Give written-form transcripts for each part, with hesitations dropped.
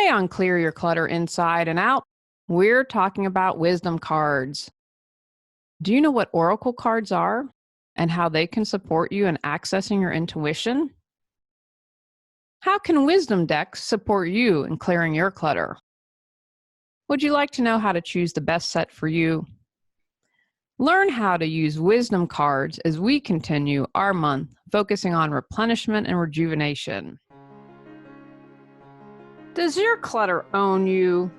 Today on Clear Your Clutter Inside and Out, we're talking about wisdom cards. Do you know what oracle cards are and how they can support you in accessing your intuition? How can wisdom decks support you in clearing your clutter? Would you like to know how to choose the best set for you? Learn how to use wisdom cards as we continue our month focusing on replenishment and rejuvenation. Does your clutter own you?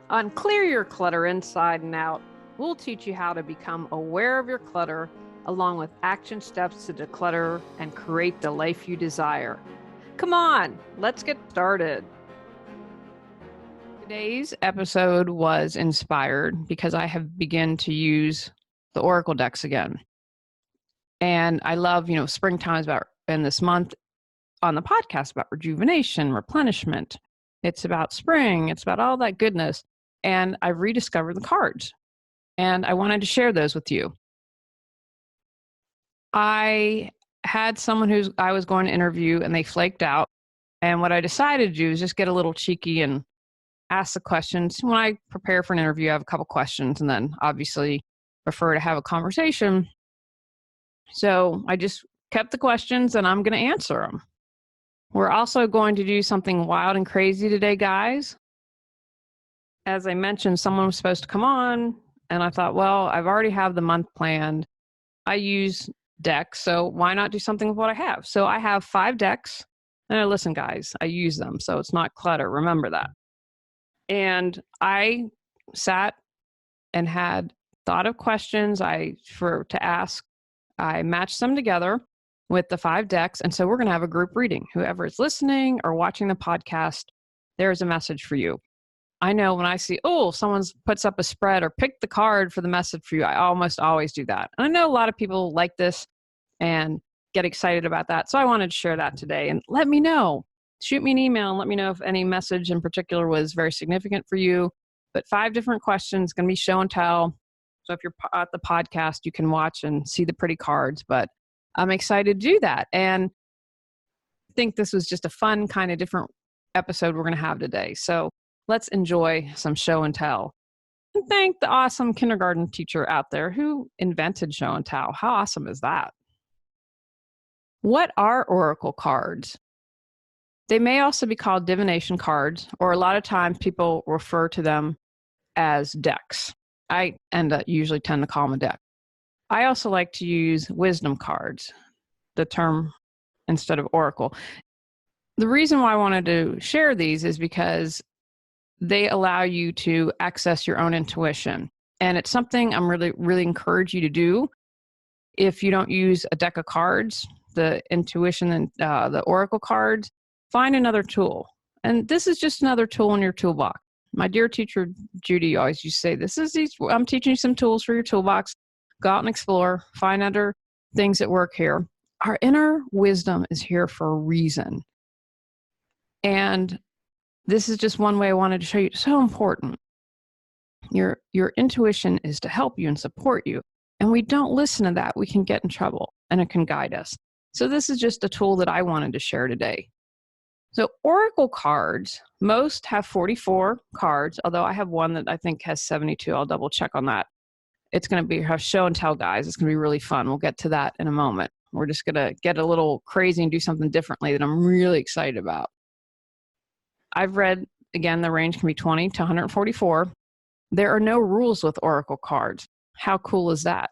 On Clear Your Clutter Inside and Out, we'll teach you how to become aware of your clutter along with action steps to declutter and create the life you desire. Come on, let's get started. Today's episode was inspired because I have begun to use the oracle decks again. And I love, springtime is about, and this month on the podcast about rejuvenation, replenishment. It's about spring. It's about all that goodness. And I've rediscovered the cards. And I wanted to share those with you. I had someone who I was going to interview and they flaked out. And what I decided to do is just get a little cheeky and ask the questions. When I prepare for an interview, I have a couple questions and then obviously prefer to have a conversation. So I just kept the questions and I'm going to answer them. We're also going to do something wild and crazy today, guys. As I mentioned, someone was supposed to come on, and I thought, well, I've already have the month planned. I use decks, so why not do something with what I have? So I have 5 decks. And listen, guys, I use them, so it's not clutter. Remember that. And I sat and had thought of questions to ask. I matched them together with the 5 decks. And so we're going to have a group reading. Whoever is listening or watching the podcast, there's a message for you. I know when I see, someone puts up a spread or pick the card for the message for you, I almost always do that. And I know a lot of people like this and get excited about that. So I wanted to share that today. And let me know. Shoot me an email and let me know if any message in particular was very significant for you. But 5 different questions, going to be show and tell. So if you're at the podcast, you can watch and see the pretty cards. But I'm excited to do that. And I think this was just a fun kind of different episode we're going to have today. So let's enjoy some show and tell. And thank the awesome kindergarten teacher out there who invented show and tell. How awesome is that? What are oracle cards? They may also be called divination cards, or a lot of times people refer to them as decks. I usually tend to call them a deck. I also like to use wisdom cards, the term instead of oracle. The reason why I wanted to share these is because they allow you to access your own intuition. And it's something I'm really encourage you to do. If you don't use a deck of cards, the intuition and the oracle cards, find another tool. And this is just another tool in your toolbox. My dear teacher, Judy, always used to say, I'm teaching you some tools for your toolbox. Go out and explore, find other things that work here. Our inner wisdom is here for a reason. And this is just one way I wanted to show you. It's so important. Your intuition is to help you and support you. And we don't listen to that, we can get in trouble and it can guide us. So this is just a tool that I wanted to share today. So oracle cards, most have 44 cards, although I have one that I think has 72. I'll double check on that. It's going to be a show and tell, guys. It's going to be really fun. We'll get to that in a moment. We're just going to get a little crazy and do something differently that I'm really excited about. I've read, again, the range can be 20 to 144. There are no rules with oracle cards. How cool is that?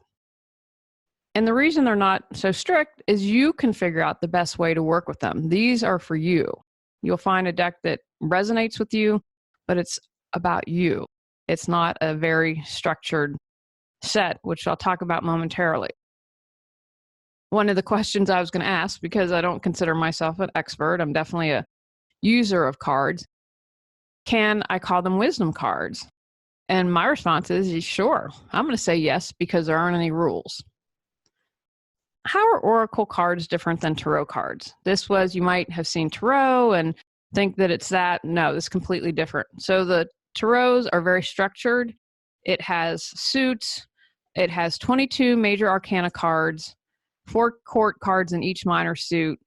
And the reason they're not so strict is you can figure out the best way to work with them. These are for you. You'll find a deck that resonates with you, but it's about you. It's not a very structured set, which I'll talk about momentarily. One of the questions I was going to ask, because I don't consider myself an expert, I'm definitely a user of cards, can I call them wisdom cards? And my response is sure. I'm going to say yes because there aren't any rules. How are oracle cards different than tarot cards? You might have seen tarot and think that it's that. No, this is completely different. So the tarots are very structured. It has suits. It has 22 major arcana cards, 4 court cards in each minor suit,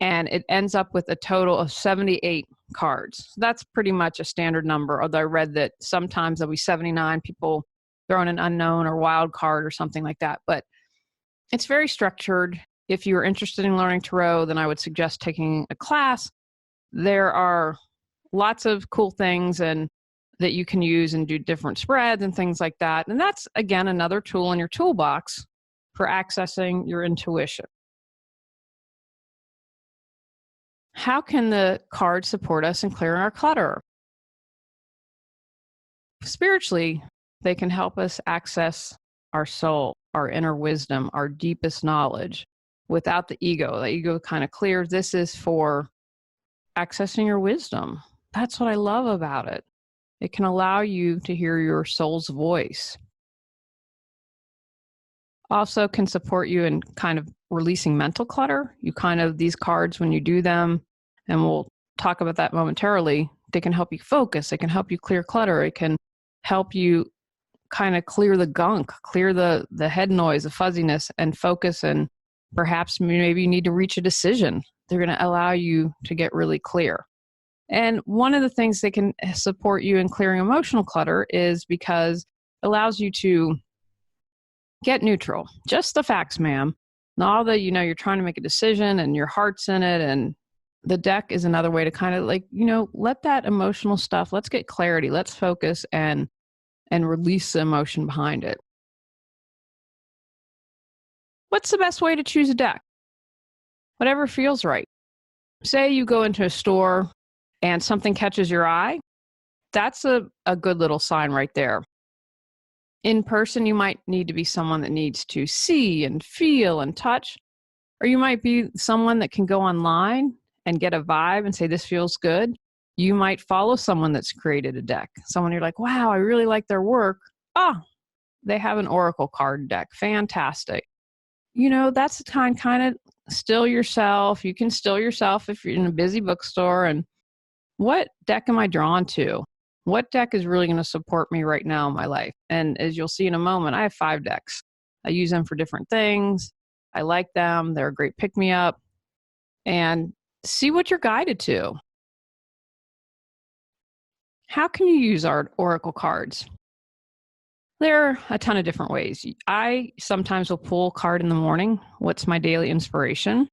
and it ends up with a total of 78 cards. That's pretty much a standard number, although I read that sometimes there'll be 79 people throwing an unknown or wild card or something like that. But it's very structured. If you're interested in learning tarot, then I would suggest taking a class. There are lots of cool things and that you can use and do different spreads and things like that. And that's, again, another tool in your toolbox for accessing your intuition. How can the cards support us in clearing our clutter? Spiritually, they can help us access our soul, our inner wisdom, our deepest knowledge without the ego. The ego kind of clears. This is for accessing your wisdom. That's what I love about it. It can allow you to hear your soul's voice. Also can support you in kind of releasing mental clutter. These cards, when you do them, and we'll talk about that momentarily, they can help you focus. It can help you clear clutter. It can help you kind of clear the gunk, clear the head noise, the fuzziness, and focus. And perhaps maybe you need to reach a decision. They're going to allow you to get really clear. And one of the things they can support you in clearing emotional clutter is because it allows you to get neutral. Just the facts, ma'am. Not all that, you're trying to make a decision and your heart's in it. And the deck is another way to kind of let that emotional stuff, let's get clarity. Let's focus and release the emotion behind it. What's the best way to choose a deck? Whatever feels right. Say you go into a store and something catches your eye. That's a good little sign right there. In person, you might need to be someone that needs to see and feel and touch, or you might be someone that can go online and get a vibe and say, this feels good. You might follow someone that's created a deck, someone you're like, wow, I really like their work. Oh, they have an oracle card deck. Fantastic. That's the time, kind of still yourself. You can still yourself if you're in a busy bookstore. And what deck am I drawn to? What deck is really going to support me right now in my life? And as you'll see in a moment, I have 5 decks. I use them for different things. I like them. They're a great pick-me-up. And see what you're guided to. How can you use our oracle cards? There are a ton of different ways. I sometimes will pull a card in the morning. What's my daily inspiration?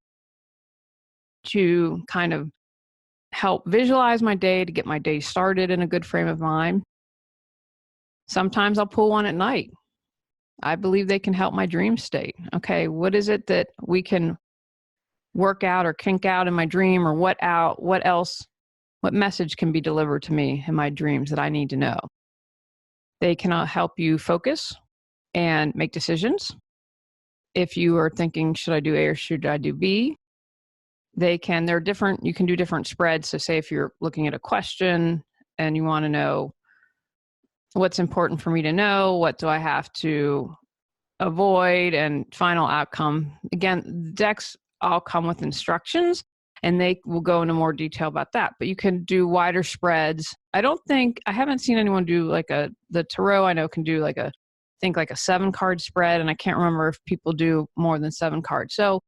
To kind of help visualize my day, to get my day started in a good frame of mind. Sometimes I'll pull one at night. I believe they can help my dream state. Okay, what is it that we can work out or kink out in my dream, or what message can be delivered to me in my dreams that I need to know? They can help you focus and make decisions. If you are thinking, should I do A or should I do B? You can do different spreads. So say if you're looking at a question and you want to know what's important for me to know, what do I have to avoid, and final outcome. Again, decks all come with instructions and they will go into more detail about that, but you can do wider spreads. I haven't seen anyone do the tarot I know can do like a 7-card spread. And I can't remember if people do more than 7 cards. So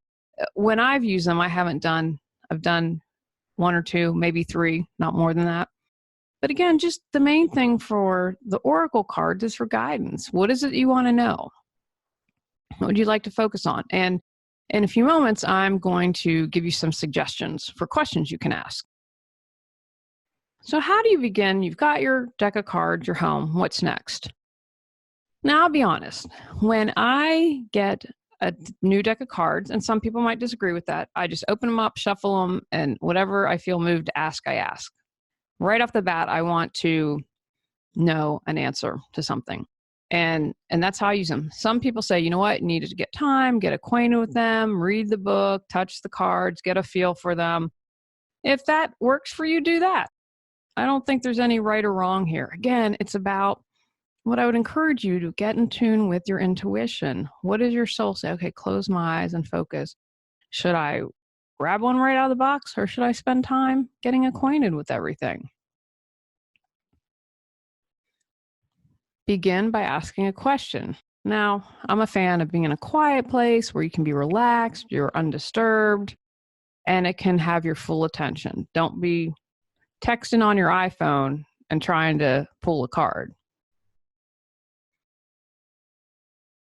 when I've used them, I've done 1 or 2, maybe 3, not more than that. But again, just the main thing for the oracle cards is for guidance. What is it you want to know? What would you like to focus on? And in a few moments, I'm going to give you some suggestions for questions you can ask. So how do you begin? You've got your deck of cards, you're home. What's next? Now, I'll be honest. When I get a new deck of cards, and some people might disagree with that, I just open them up, shuffle them, and whatever I feel moved to ask, I ask. Right off the bat, I want to know an answer to something. And that's how I use them. Some people say, you know what, you need to get time, get acquainted with them, read the book, touch the cards, get a feel for them. If that works for you, do that. I don't think there's any right or wrong here. Again, it's about what I would encourage you to get in tune with your intuition. What does your soul say? Okay, close my eyes and focus. Should I grab one right out of the box, or should I spend time getting acquainted with everything? Begin by asking a question. Now, I'm a fan of being in a quiet place where you can be relaxed, you're undisturbed, and it can have your full attention. Don't be texting on your iPhone and trying to pull a card.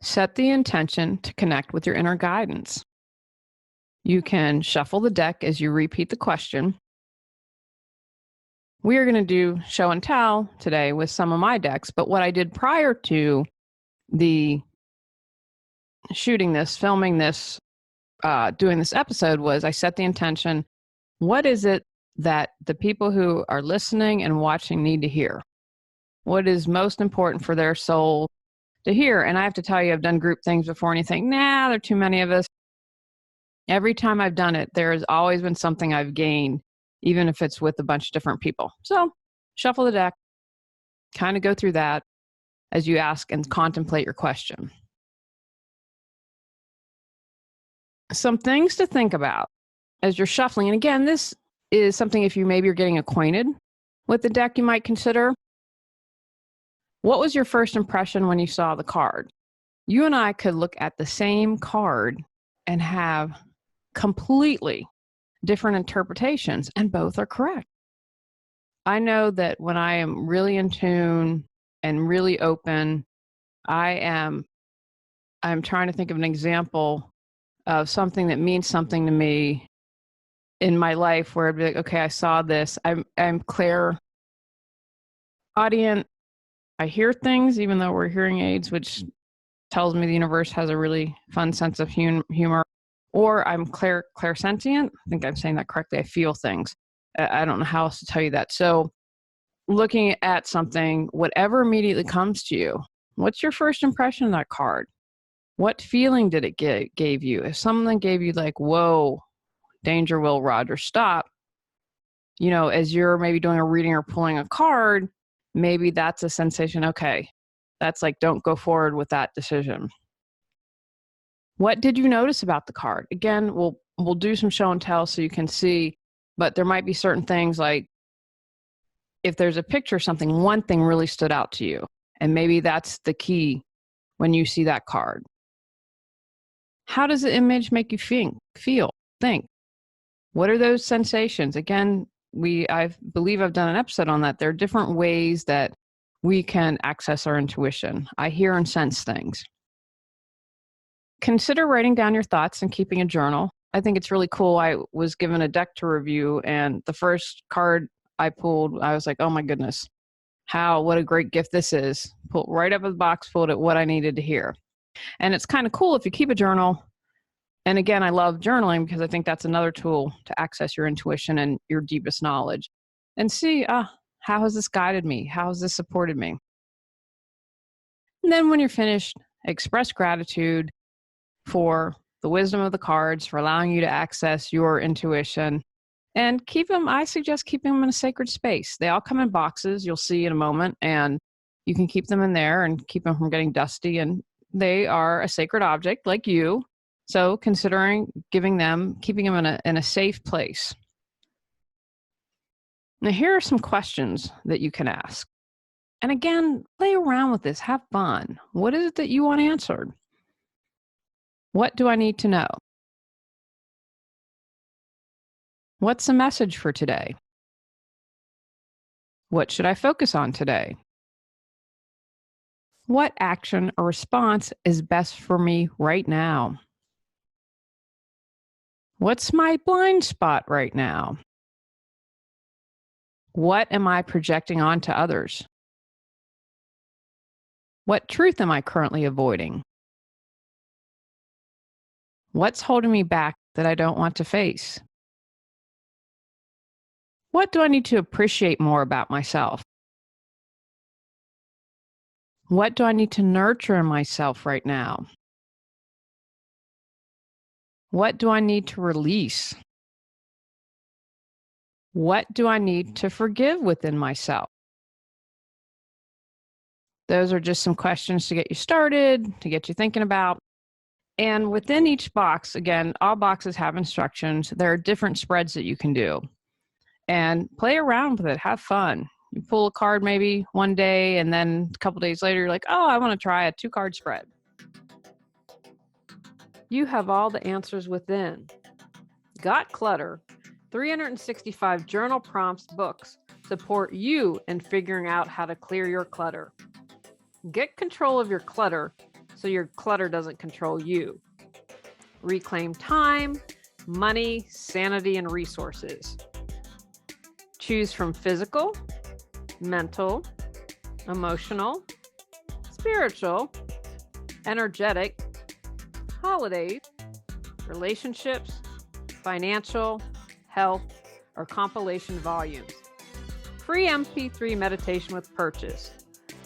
Set the intention to connect with your inner guidance. You can shuffle the deck as you repeat the question. We are going to do show and tell today with some of my decks, but what I did prior to the shooting this, filming this, doing this episode was I set the intention. What is it that the people who are listening and watching need to hear? What is most important for their soul to hear? And I have to tell you, I've done group things before and you think, nah, there are too many of us. Every time I've done it, there has always been something I've gained, even if it's with a bunch of different people. So shuffle the deck, kind of go through that as you ask and contemplate your question. Some things to think about as you're shuffling. And again, this is something if you maybe you're getting acquainted with the deck, you might consider. What was your first impression when you saw the card? You and I could look at the same card and have completely different interpretations, and both are correct. I know that when I am really in tune and really open, I'm trying to think of an example of something that means something to me in my life where I'd be like, okay, I saw this. I'm clairaudient. I hear things, even though we're hearing aids, which tells me the universe has a really fun sense of humor. Or I'm clairsentient. I think I'm saying that correctly. I feel things. I don't know how else to tell you that. So looking at something, whatever immediately comes to you, what's your first impression of that card? What feeling did it gave you? If something gave you like, whoa, danger, Will Rogers, stop. As you're maybe doing a reading or pulling a card, maybe that's a sensation. Okay, that's like, don't go forward with that decision. What did you notice about the card? Again, we'll do some show and tell so you can see, but there might be certain things like if there's a picture of something, one thing really stood out to you, and maybe that's the key when you see that card. How does the image make you feel, think? What are those sensations? Again, I believe I've done an episode on that. There are different ways that we can access our intuition. I hear and sense things. Consider writing down your thoughts and keeping a journal. I think it's really cool. I was given a deck to review, and the first card I pulled, I was like, oh my goodness, what a great gift this is. Pulled right up of the box, pulled it what I needed to hear. And it's kind of cool if you keep a journal. And again, I love journaling because I think that's another tool to access your intuition and your deepest knowledge and see, how has this guided me? How has this supported me? And then when you're finished, express gratitude for the wisdom of the cards, for allowing you to access your intuition, and I suggest keeping them in a sacred space. They all come in boxes, you'll see in a moment, and you can keep them in there and keep them from getting dusty, and they are a sacred object like you. So considering keeping them in a safe place. Now, here are some questions that you can ask. And again, play around with this, have fun. What is it that you want answered? What do I need to know? What's the message for today? What should I focus on today? What action or response is best for me right now? What's my blind spot right now? What am I projecting onto others? What truth am I currently avoiding? What's holding me back that I don't want to face? What do I need to appreciate more about myself? What do I need to nurture in myself right now? What do I need to release? What do I need to forgive within myself? Those are just some questions to get you started, to get you thinking about. And within each box, again, all boxes have instructions. There are different spreads that you can do. And play around with it. Have fun. You pull a card maybe one day, and then a couple days later, you're like, oh, I want to try a 2-card spread. You have all the answers within. Got Clutter 365 journal prompts books support you in figuring out how to clear your clutter. Get control of your clutter so your clutter doesn't control you. Reclaim time, money, sanity, and resources. Choose from physical, mental, emotional, spiritual, energetic, holidays, relationships, financial, health, or compilation volumes. Free MP3 meditation with purchase.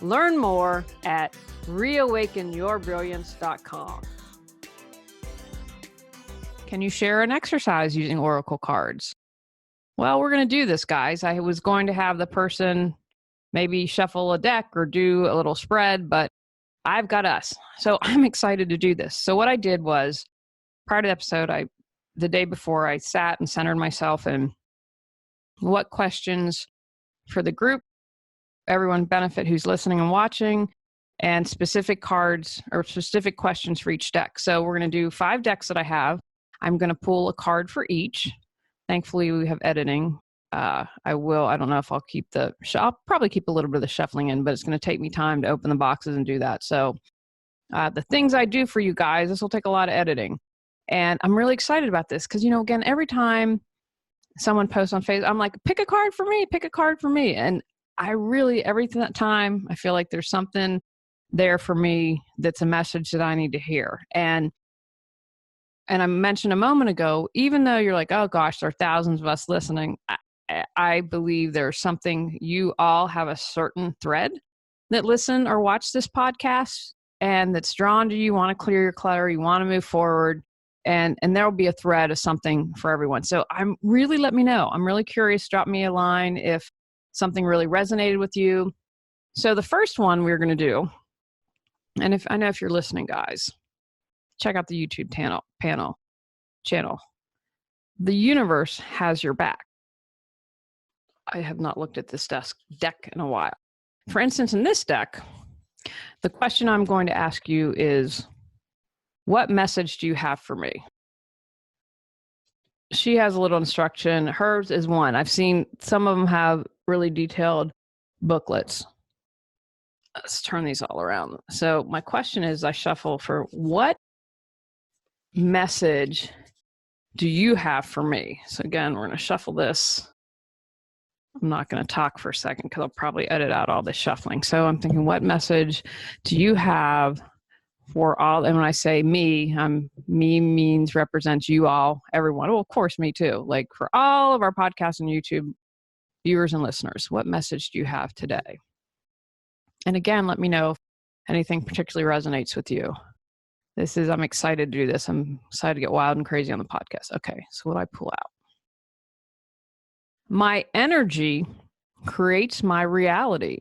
Learn more at reawakenyourbrilliance.com. Can you share an exercise using oracle cards? Well, we're going to do this, guys. I was going to have the person maybe shuffle a deck or do a little spread, but I've got us. So I'm excited to do this. So what I did was, prior to the episode, the day before, I sat and centered myself in what questions for the group, everyone benefit who's listening and watching, and specific cards or specific questions for each deck. So we're going to do 5 decks that I have. I'm going to pull a card for each. Thankfully, we have editing. I don't know if I'll I'll probably keep a little bit of the shuffling in, but it's going to take me time to open the boxes and do that. So the things I do for you guys, this will take a lot of editing. And I'm really excited about this because, again, every time someone posts on Facebook, I'm like, pick a card for me, pick a card for me. And every time, I feel like there's something there for me that's a message that I need to hear. And I mentioned a moment ago, even though you're like, oh gosh, there are thousands of us listening, I believe there's something, you all have a certain thread that listen or watch this podcast and that's drawn to you, want to clear your clutter, you want to move forward, and there'll be a thread of something for everyone. So let me know. I'm really curious. Drop me a line if something really resonated with you. So the first one we're going to do, and if you're listening, guys, check out the YouTube channel. The universe has your back. I have not looked at this deck in a while. For instance, in this deck, the question I'm going to ask you is, what message do you have for me? She has a little instruction. Hers is one. I've seen some of them have really detailed booklets. Let's turn these all around. So my question is, I shuffle for what message do you have for me? So again, we're going to shuffle this. I'm not going to talk for a second because I'll probably edit out all this shuffling. So I'm thinking, what message do you have for all? And when I say me, me represents you all, everyone. Well, of course, me too. Like for all of our podcasts and YouTube viewers and listeners, what message do you have today? And again, let me know if anything particularly resonates with you. I'm excited to do this. I'm excited to get wild and crazy on the podcast. Okay, so what do I pull out? My energy creates my reality.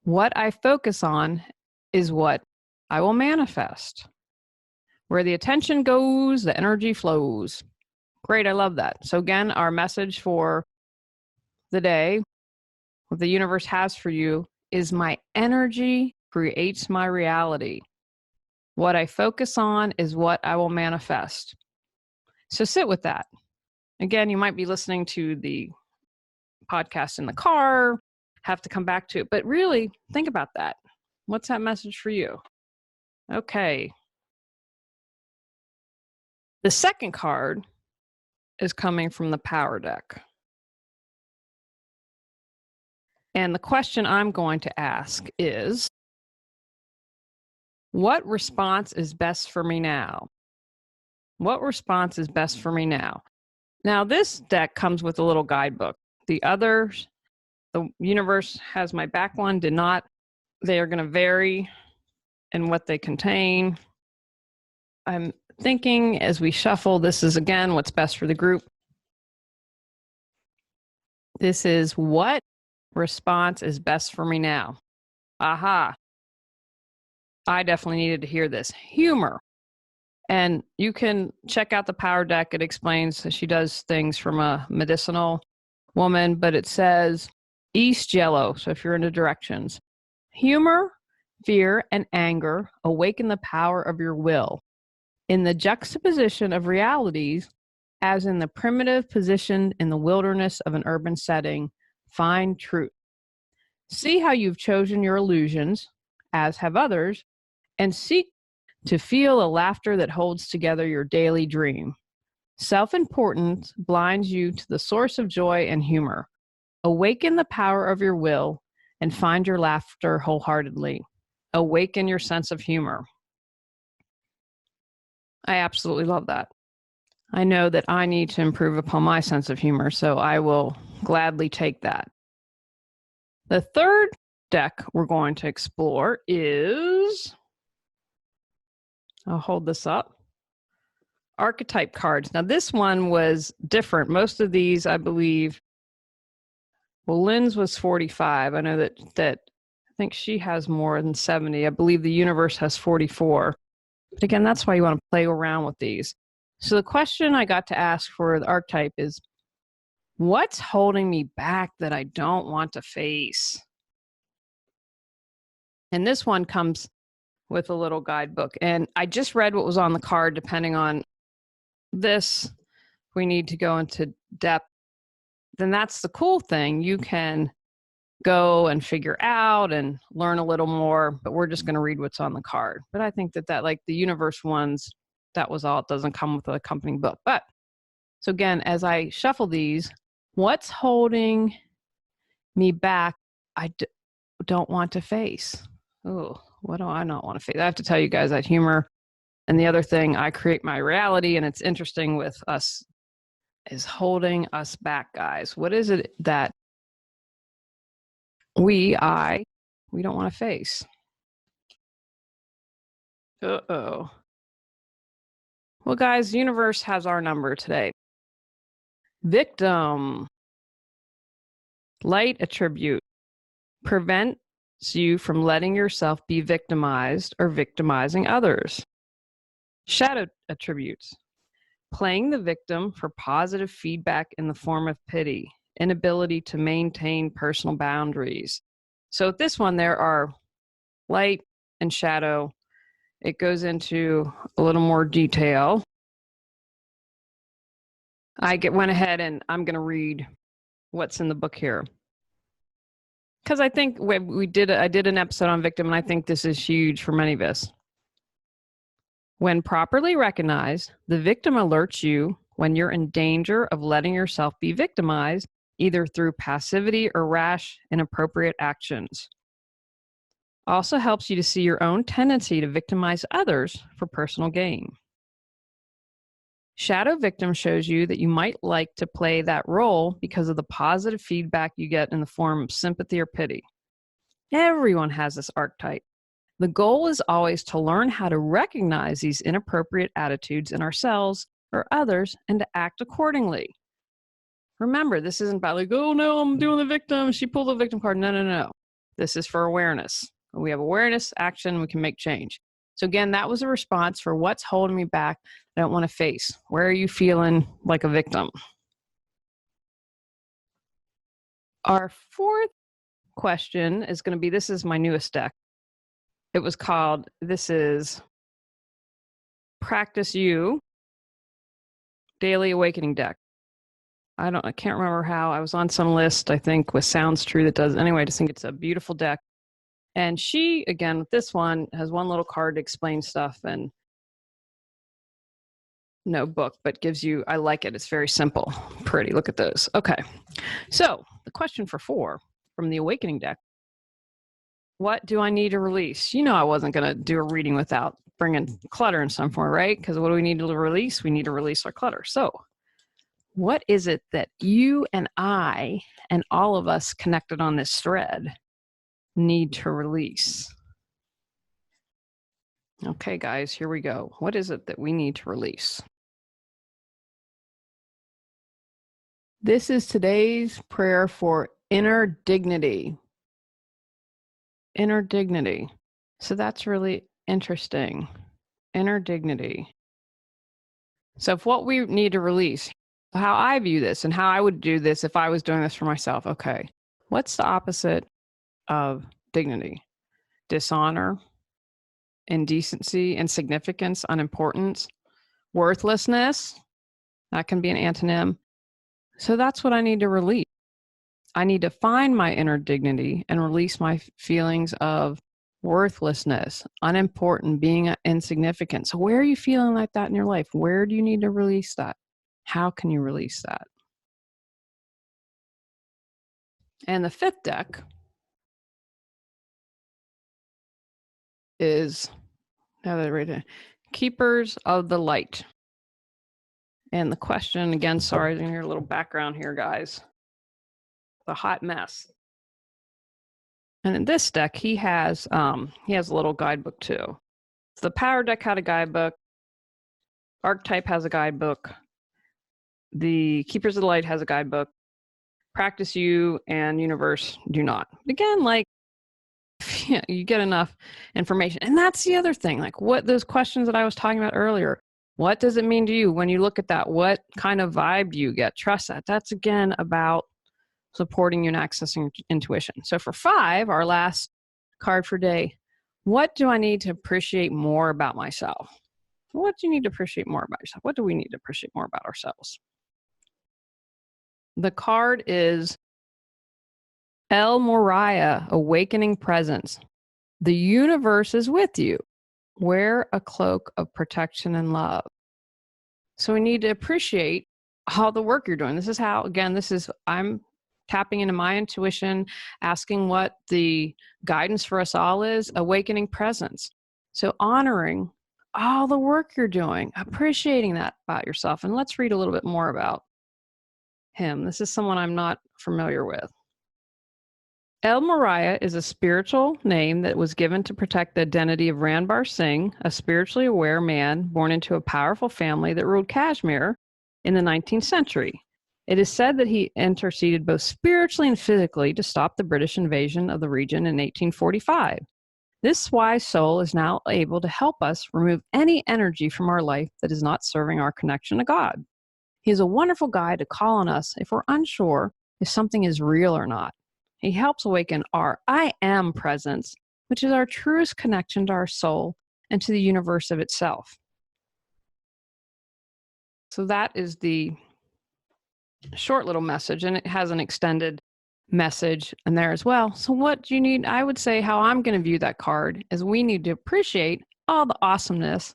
What I focus on is what I will manifest. Where the attention goes, the energy flows. Great, I love that. So again, our message for the day, what the universe has for you, is my energy creates my reality. What I focus on is what I will manifest. So sit with that. Again, you might be listening to the podcast in the car, have to come back to it, but really think about that. What's that message for you? Okay. The second card is coming from the Power deck. And the question I'm going to ask is, what response is best for me now? What response is best for me now? Now, this deck comes with a little guidebook. The others, the universe has my back one, did not. They are going to vary in what they contain. I'm thinking as we shuffle, this is again what's best for the group. This is what response is best for me now. Aha. I definitely needed to hear this. Humor. And you can check out the Power deck. It explains that she does things from a medicinal woman, but it says East Yellow. So if you're into directions, humor, fear, and anger awaken the power of your will. In the juxtaposition of realities as in the primitive position in the wilderness of an urban setting, find truth. See how you've chosen your illusions, as have others, and seek to feel a laughter that holds together your daily dream. Self-importance blinds you to the source of joy and humor. Awaken the power of your will and find your laughter wholeheartedly. Awaken your sense of humor. I absolutely love that. I know that I need to improve upon my sense of humor, so I will gladly take that. The third deck we're going to explore is, I'll hold this up, archetype cards. Now, this one was different. Most of these, I believe, well, Lynn's was 45. I know that I think she has more than 70. I believe the universe has 44. But again, that's why you want to play around with these. So the question I got to ask for the archetype is, what's holding me back that I don't want to face? And this one comes with a little guidebook. And I just read what was on the card. Depending on this, we need to go into depth. Then that's the cool thing. You can go and figure out and learn a little more, but we're just going to read what's on the card. But I think that like the universe ones, that was all. It doesn't come with an accompanying book. But so again, as I shuffle these, what's holding me back don't want to face? Oh, what do I not want to face? I have to tell you guys that humor. And the other thing, I create my reality, and it's interesting with us, is holding us back, guys. What is it that we don't want to face? Uh-oh. Well, guys, the universe has our number today. Victim. Light attribute. Prevents you from letting yourself be victimized or victimizing others. Shadow attributes. Playing the victim for positive feedback in the form of pity. Inability to maintain personal boundaries. So with this one, there are light and shadow. It goes into a little more detail. I went ahead and I'm going to read what's in the book here, because I think I did an episode on victim, and I think this is huge for many of us. When properly recognized, the victim alerts you when you're in danger of letting yourself be victimized, either through passivity or rash, inappropriate actions. Also helps you to see your own tendency to victimize others for personal gain. Shadow victim shows you that you might like to play that role because of the positive feedback you get in the form of sympathy or pity. Everyone has this archetype. The goal is always to learn how to recognize these inappropriate attitudes in ourselves or others and to act accordingly. Remember, this isn't about like, oh no, I'm doing the victim. She pulled the victim card. No. This is for awareness. When we have awareness, action, we can make change. So again, that was a response for what's holding me back I don't want to face. Where are you feeling like a victim? Our fourth question is going to be, this is my newest deck. It was called, this is Practice You Daily Awakening Deck. I can't remember how. I was on some list, I think, with Sounds True that does. Anyway, I just think it's a beautiful deck. And she, again, with this one, has one little card to explain stuff and no book, but gives you, I like it. It's very simple, pretty. Look at those. Okay. So the question for 4 from the Awakening deck. What do I need to release? You know, I wasn't going to do a reading without bringing clutter in some form, right? Because what do we need to release? We need to release our clutter. So what is it that you and I and all of us connected on this thread need to release? Okay, guys, here we go. What is it that we need to release? This is today's prayer for inner dignity. Inner dignity. So that's really interesting. Inner dignity. So if what we need to release, how I view this and how I would do this if I was doing this for myself. Okay. What's the opposite of dignity? Dishonor, indecency, insignificance, unimportance, worthlessness. That can be an antonym. So that's what I need to release. I need to find my inner dignity and release my feelings of worthlessness, unimportant, being insignificant. So, where are you feeling like that in your life? Where do you need to release that? How can you release that? And the fifth deck is now that I read it, Keepers of the Light. And the question again, sorry, I hear a little background here, guys. The hot mess. And in this deck, he has a little guidebook too. So the Power deck had a guidebook. Archetype has a guidebook. The Keepers of the Light has a guidebook. Practice You and Universe do not. Again, like, yeah, you get enough information. And that's the other thing, like what those questions that I was talking about earlier. What does it mean to you when you look at that? What kind of vibe do you get? Trust that. That's again about supporting you and accessing intuition. So for 5, our last card for day, what do I need to appreciate more about myself? What do you need to appreciate more about yourself? What do we need to appreciate more about ourselves? The card is El Moriah, Awakening Presence. The universe is with you. Wear a cloak of protection and love. So we need to appreciate all the work you're doing. This is how, again, I'm tapping into my intuition, asking what the guidance for us all is, awakening presence. So honoring all the work you're doing, appreciating that about yourself. And let's read a little bit more about him. This is someone I'm not familiar with. El Moriah is a spiritual name that was given to protect the identity of Ranbar Singh, a spiritually aware man born into a powerful family that ruled Kashmir in the 19th century. It is said that he interceded both spiritually and physically to stop the British invasion of the region in 1845. This wise soul is now able to help us remove any energy from our life that is not serving our connection to God. He is a wonderful guide to call on us if we're unsure if something is real or not. He helps awaken our I am presence, which is our truest connection to our soul and to the universe of itself. So that is the short little message, and it has an extended message in there as well. So what do you need? I would say how I'm going to view that card is we need to appreciate all the awesomeness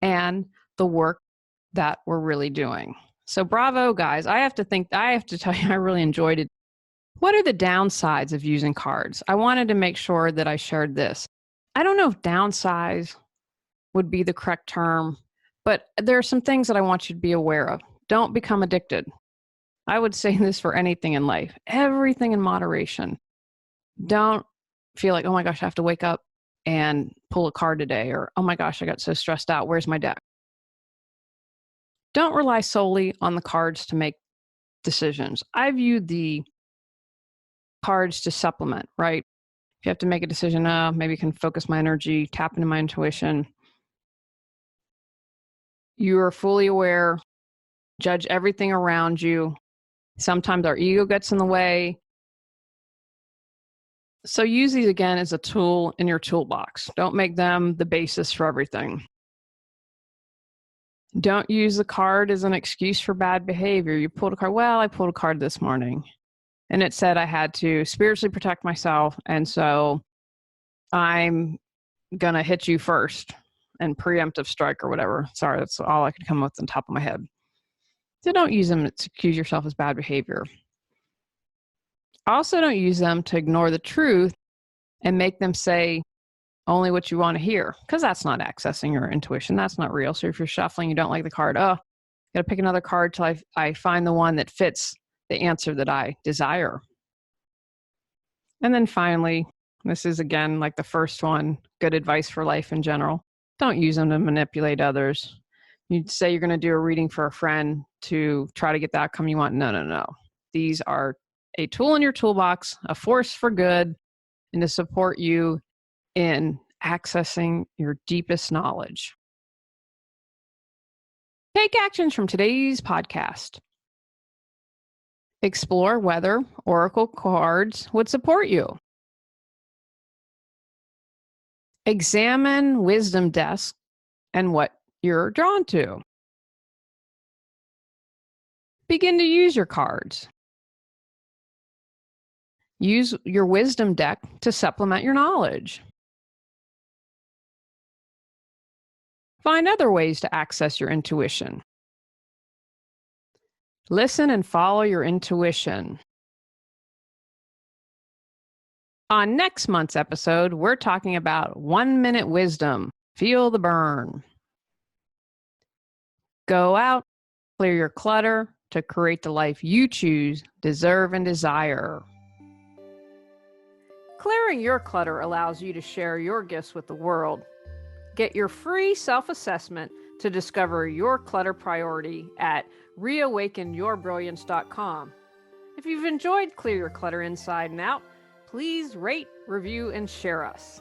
and the work that we're really doing. So bravo, guys. I have to tell you, I really enjoyed it. What are the downsides of using cards? I wanted to make sure that I shared this. I don't know if downsize would be the correct term, but there are some things that I want you to be aware of. Don't become addicted. I would say this for anything in life, everything in moderation. Don't feel like, oh my gosh, I have to wake up and pull a card today, or oh my gosh, I got so stressed out. Where's my deck? Don't rely solely on the cards to make decisions. I view the cards to supplement, right? If you have to make a decision, maybe I can focus my energy, tap into my intuition. You are fully aware, judge everything around you. Sometimes our ego gets in the way. So use these again as a tool in your toolbox. Don't make them the basis for everything. Don't use the card as an excuse for bad behavior. You pulled a card. Well, I pulled a card this morning, and it said I had to spiritually protect myself, and so I'm going to hit you first and preemptive strike or whatever. Sorry, that's all I could come up with on top of my head. So don't use them to accuse yourself as bad behavior. Also, don't use them to ignore the truth and make them say only what you want to hear, because that's not accessing your intuition. That's not real. So if you're shuffling, you don't like the card, got to pick another card till I find the one that fits the answer that I desire. And then finally, this is again like the first one, good advice for life in general. Don't use them to manipulate others. You say you're going to do a reading for a friend to try to get the outcome you want. No. These are a tool in your toolbox, a force for good, and to support you in accessing your deepest knowledge. Take actions from today's podcast. Explore whether oracle cards would support you. Examine wisdom desk and what you're drawn to. Begin to use your cards. Use your wisdom deck to supplement your knowledge. Find other ways to access your intuition. Listen and follow your intuition. On next month's episode, we're talking about 1-minute wisdom. Feel the burn. Go out, clear your clutter to create the life you choose, deserve, and desire. Clearing your clutter allows you to share your gifts with the world. Get your free self-assessment to discover your clutter priority at reawakenyourbrilliance.com. If you've enjoyed Clear Your Clutter Inside and Out, please rate, review, and share us.